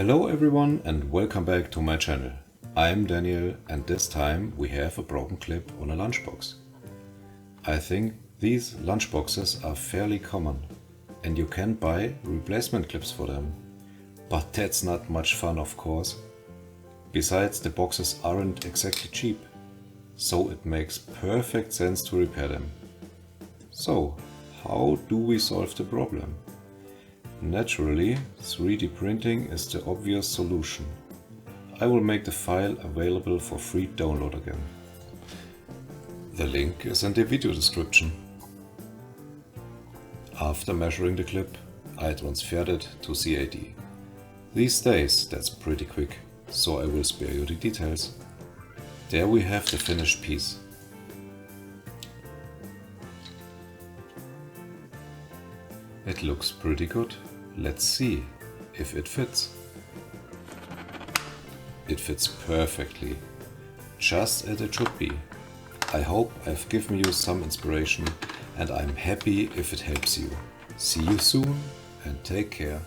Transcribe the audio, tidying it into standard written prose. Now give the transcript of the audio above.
Hello everyone and welcome back to my channel. I'm Daniel and this time we have a broken clip on a lunchbox. I think these lunchboxes are fairly common and you can buy replacement clips for them. But that's not much fun, of course. Besides, the boxes aren't exactly cheap, so it makes perfect sense to repair them. So, how do we solve the problem? Naturally, 3D printing is the obvious solution. I will make the file available for free download again. The link is in the video description. After measuring the clip, I transferred it to CAD. These days that's pretty quick, so I will spare you the details. There we have the finished piece. It looks pretty good. Let's see if it fits. It fits perfectly, just as it should be. I hope I've given you some inspiration and I'm happy if it helps you. See you soon and take care.